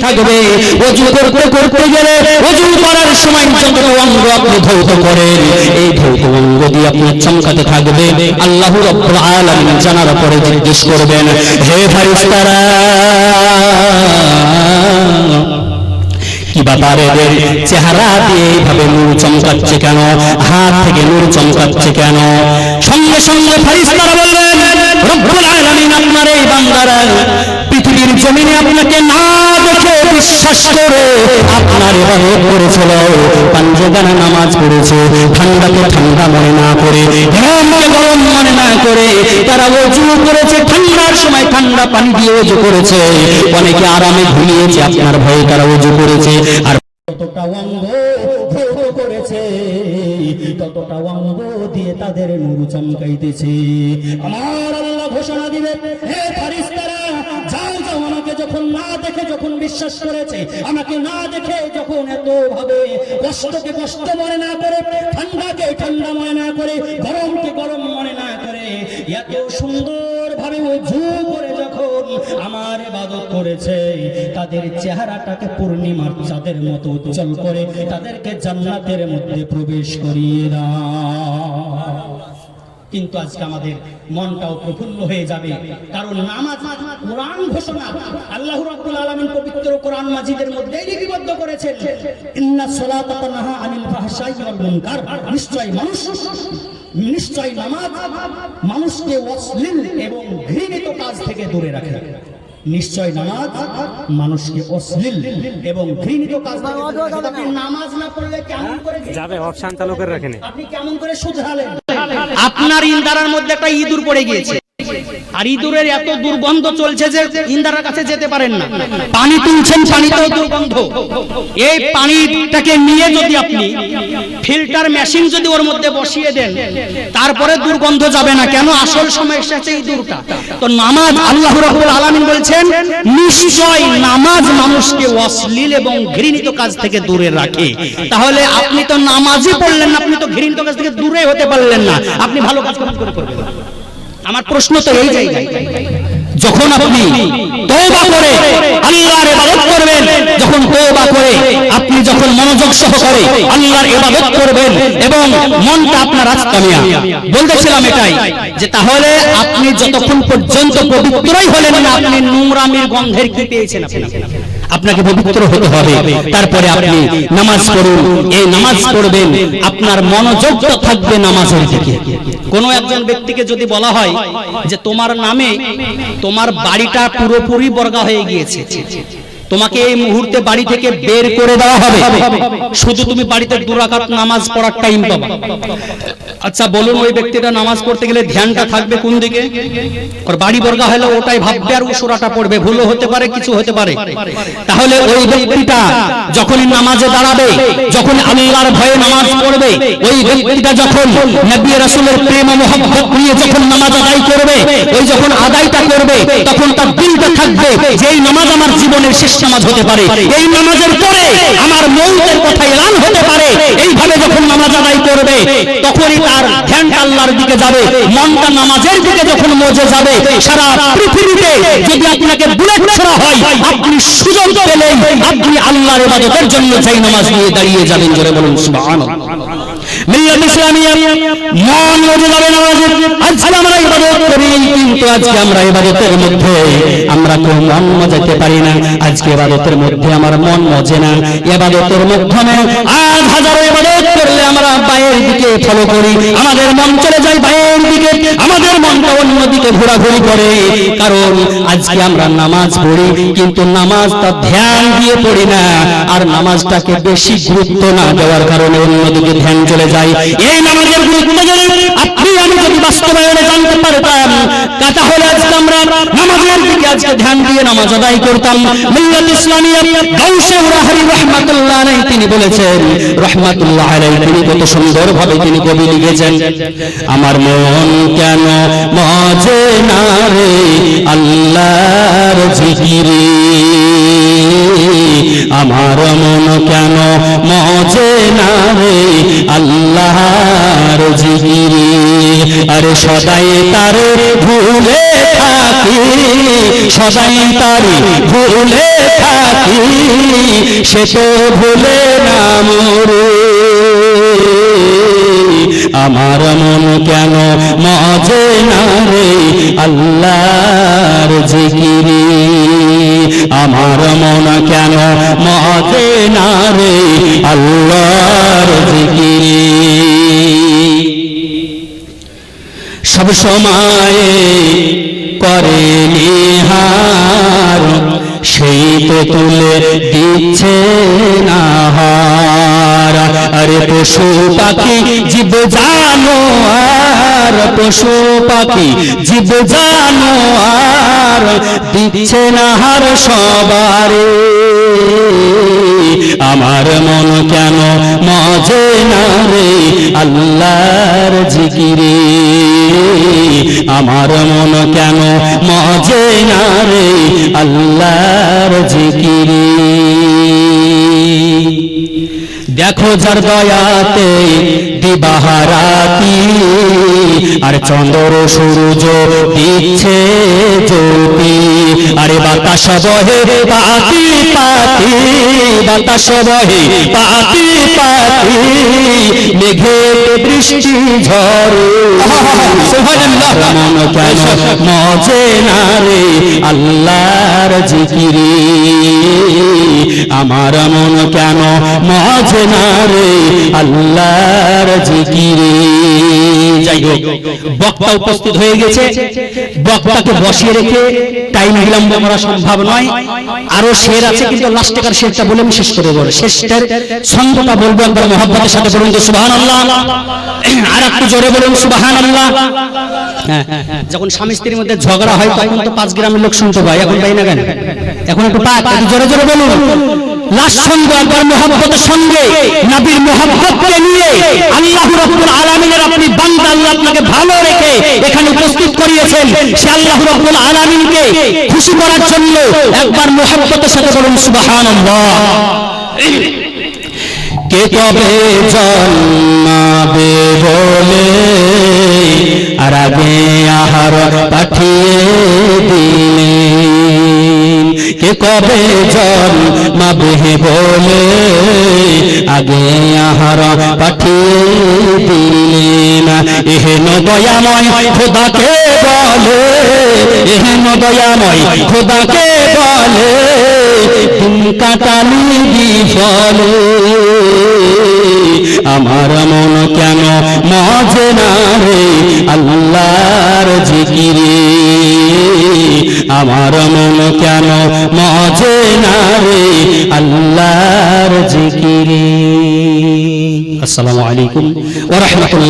থাকবে। ওযু করতে করতে গেলে ওযু করার সময় যত অঙ্গ আপনি ধৌত করেন, এই ধৌত অঙ্গ দিয়ে আপনি চমকাতে থাকবে। আল্লাহ রাব্বুল আলামিন জানার পরে জিজ্ঞেস করবেন, হে ফেরেশতারা, কি ব্যাপার, এদের চেহারা দিয়ে এইভাবে নূর চমকাচ্ছে কেন, হাত থেকে নূর চমকাচ্ছে কেন? সঙ্গে সঙ্গে ফেরেশতারা বললেন, রব্বুল আলামিন আপনার এই বান্দারা পৃথিবীর জমিনে আপনাকে না দেখে বিশ্বাস করে আপনার ইবাদত করেছিল, পাঁচওয়াক্ত নামাজ পড়েছে, ঠান্ডাকে ঠান্ডা মনে না করে, গরমকে গরম মনে না করে তারা ওযু করেছে, ঠান্ডার সময় ঠান্ডা পানি দিয়ে ওযু করেছে, অনেকে আরামে ঘুমিয়েছে আপনার ভয়ে তারা ওযু করেছে। আর ততটা অঙ্গ ধৌত করেছে, ততটা অঙ্গ দিয়ে তাদের নূর চমকাইতেছে। আমার আল্লাহ ঘোষণা দিবে, হে ফেরেশতারা, যাও যাও, আমাকে যখন না দেখে যখন বিশ্বাস করেছে, আমাকে না দেখে যখন এত ভাবে কষ্টকে কষ্ট মনে না করে, ঠান্ডাকে ঠান্ডা মনে না করে, গরমকে গরম মনে না করে, এত সুন্দর ভাবে ওযু করে যখন আমার ইবাদত করেছে, তাদের চেহারাটাকে পূর্ণিমার চাঁদের মতো উজ্জ্বল করে তাদেরকে জান্নাতের মধ্যে প্রবেশ করিয়ে দাও। কিন্তু আজকে আমাদের মনটাও প্রফুল্ল হয়ে যাবে, কারণ নামাজ কোরআন ঘোষণা, আল্লাহ রাব্বুল আলামিন পবিত্র কোরআন মাজিদের মধ্যে লিপিবদ্ধ করেছেন, ইন্নাস সালাতা তানহা আনিল ফাহশাই ওয়াল মুনকার, নিশ্চয় নামাজ মানুষকে অশ্লীল এবং ঘৃণিত কাজ থেকে দূরে রাখে। নিশ্চয় নামাজ মানুষকে অশ্লীল এবং ঘৃণিত কাজ থেকে দূরে রাখে। আপনি নামাজ না পড়লে কেমন করে যাবে অপশন চালু করে রাখেন, আপনি কেমন করে শুধরালেন? আপনার ইন্দারার মধ্যে একটা ইঁদুর পড়ে গিয়েছে, আর ইঁদুরের এত দুর্গন্ধ চলছে যে ইন্দারার কাছে যেতে পারেন না। পানি তুলছেন, পানিতেও দুর্গন্ধ। এই পানিটাকে নিয়ে যদি আপনি ফিল্টার মেশিন যদি ওর মধ্যে বসিয়ে দেন, তারপরে দুর্গন্ধ যাবে না। কেন? আসল সমস্যা হচ্ছে ইঁদুরটা। তো নামাজ, আল্লাহ রাব্বুল আলামিন বলছেন, নিশ্চয় নামাজ মানুষকে অশ্লীল এবং ঘৃণিত কাজ থেকে দূরে রাখে। তাহলে আপনি তো নামাজই পড়লেন না, আপনি তো ঘৃণিত কাজ থেকে দূরে হতে পারলেন না, আপনি ভালো কাজ করে করবেন। আমার প্রশ্ন তো এই জায়গায়, যখন আপনি তওবা করে আল্লাহর ইবাদত করবেন, যখন তওবা করে আপনি যখন মনোযোগ সহকারে আল্লাহর ইবাদত করবেন এবং মনটা আপনার আজকামিয়া, বলতেছিলাম এটাই যে তাহলে আপনি যতক্ষণ পর্যন্ত পবিত্রই হলেন না, আপনি নোংরামির গন্ধের কি পেয়েছেন? আপনাকে পবিত্র হতে হবে, তারপরে আপনি নামাজ পড়ুন। এই নামাজ পড়বেন, আপনার মনোযোগটা থাকবে নামাজের দিকে। কোন একজন ব্যক্তিকে যদি বলা হয় যে তোমার নামে তোমার বাড়িটা পুরোপুরি বর্গা হয়ে গিয়েছে, তোমাকে এই মুহূর্তে বাড়ি থেকে বের করে দেওয়া হবে, শুধু তুমি বাড়িতে 2 রাকাত নামাজ পড়ার টাইম পাবা। আচ্ছা বলুন, ওই ব্যক্তিটা নামাজ পড়তে গেলে ধ্যানটা থাকবে কোন দিকে? ওর বাড়ি বর্গা হলে ওটাই ভাববে আর উসুরাটা পড়বে, ভুলও হতে পারে, কিছু হতে পারে। তাহলে ওই ব্যক্তিটা যখন নামাজে দাঁড়াবে, যখন আল্লাহর ভয়ে নামাজ পড়বে, ওই ব্যক্তিটা যখন নবী রাসূলের প্রেম ও মহব্বত নিয়ে যখন নামাজ আদায় করবে, ওই যখন আদায়টা করবে, তখন তার দিলটা থাকবে যে এই নামাজ আমার জীবনের শেষ নামাজ হতে পারে, এই নামাজের পরে আমার মৌতের কথা এলান হতে পারে। এইভাবে যখন নামাজ আদায় করবে, তখনই তার ধ্যানটা আল্লাহর দিকে যাবে, মনটা নামাজের দিকে যখন মজে যাবে। সারা পৃথিবীতে যদি আপনাকে বুলেট ছোড়া হয়, আপনি সুযোগ পেলেই আপনি আল্লাহর ইবাদতের জন্য সেই নামাজ নিয়ে দাঁড়িয়ে যাবেন। জোরে বলুন সুবহানাল্লাহ। মিল্লাত ইসলামিয়া মন মজে যাবে নামাজের। আজকে আমরা ইবাদত করি, কিন্তু আজকে আমরা ইবাদতের মধ্যে আমরা কোন মন মজাতে পারি না। আজকে ইবাদতের মধ্যে আমার মন মজে না। ইবাদতের মাধ্যমে আজ হাজারো ইবাদত করলে আমরা বাইরের দিকে ফলো করি, আমাদের মন চলে যায় বাইরের দিকে, আমাদের মনটা অন্যদিকে ঘোরাঘুরি করে। কারণ আজকে আমরা নামাজ পড়ি, কিন্তু নামাজটা ধ্যান দিয়ে পড়ি না, আর নামাজটাকে বেশি গুরুত্ব না দেওয়ার কারণে অন্যদিকে ধ্যান চলে যায়। এই নামাজের গুরুত্ব যদি আপনি আমি যদি বাস্তবায়নে জানতে পারতাম, তাহলে আজকে আমরা নামাজের দিকে আজকে ধ্যান দিয়ে নামাজ আদায় করতাম। মিল্লাত ইসলামিয়া গাউসে রাহরি রাহমাতুল্লাহ আলাইহি তিনি বলেছেন, রাহমাতুল্লাহ আলাইহি তিনি কত সুন্দর ভাবে তিনি কবি লিখেছেন, আমার মন কেন মজে না রে আল্লাহর জিকিরে, আমার মন কেন মজে না রে আল্লাহর জিকিরে আরে সদাই তারে ভুলে থাকি সদাই তারে ভুলে থাকি সে তো ভুলে না মোরে আমার মন কেন মজে না রে আল্লাহর জিকিরে আমার মন কেন মজে না রে আল্লাহর জিকিরে সব সময় করে নিহার সেই তো তুলে দিচ্ছে না হার আরে পশু পাখি জীব জানোয়ার পশু পাখি জীব জানোয়ার দিচ্ছে না হার সবারে আমার মন কেন মজে না রে আল্লাহর জিকিরে আমার মন কেন মজে না রে আল্লাহর জিকিরে দেখো যার দয়াতে দিবাহারাতি আর চন্দ্র সূর্য দিচ্ছে জ্যোতি আরে বাতাস বহে পাতি পাতি বাতাস বহে পাতি পাতি মেঘে বৃষ্টি ঝরে সুবহানাল্লাহ মন কেন মজে না রে আল্লাহর জিকিরে আমার মন কেন মজে না রে আল্লাহর জিকিরে যাই হোক বক্তা উপস্থিত হয়ে গেছে বক্তাকে বসিয়ে রেখে টাইম বিলম্ব করা সম্ভব নয় আরো শের আছে কিন্তু লাস্টেকার শেরটা বলে আমি শেষ করে দেব শেষটার ছন্দটা বলবো একবার মহব্বতের সাথে বলুন তো সুবহানাল্লাহ আর একটু জোরে বলুন সুবহানাল্লাহ যখন স্বামী স্ত্রীর মধ্যে ঝগড়া হয় তখন তো 5 গ্রামের লোক শুনতে পায় এখন পাই না কেন এখন একটু জোরে জোরে বলুন লাস্ট ছন্দ একবার মহব্বতের সঙ্গে নবীর মহব্বতকে নিয়ে আল্লাহ রাব্বুল আলামিনের আপনি বান্দা আল্লাহ আপনাকে ভালো রেখে এখানে উপস্থিত করিয়েছেন সে আল্লাহ রাব্বুল আলামিনকে খুশি করার জন্য একবার মহব্বতের সাথে বলুন সুবহানাল্লাহ কে কবে জন্মাবে বলে আর আগে আহার পাঠিয়ে দিলেন কে কবে জন্মাবে বলে আগে আহার পাঠিয়ে দিলেন এহেন দয়াময় খোদাকে বলে এহেন দয়াময় খোদাকে বলে দিন কাটালি বিফলে আমার মন কেন মজে না রে আল্লাহর জিকিরে আমার মন কেন মজে না রে আল্লাহর জিকিরে আসসালামু আলাইকুম ওয়া রাহমাতুল্লাহ।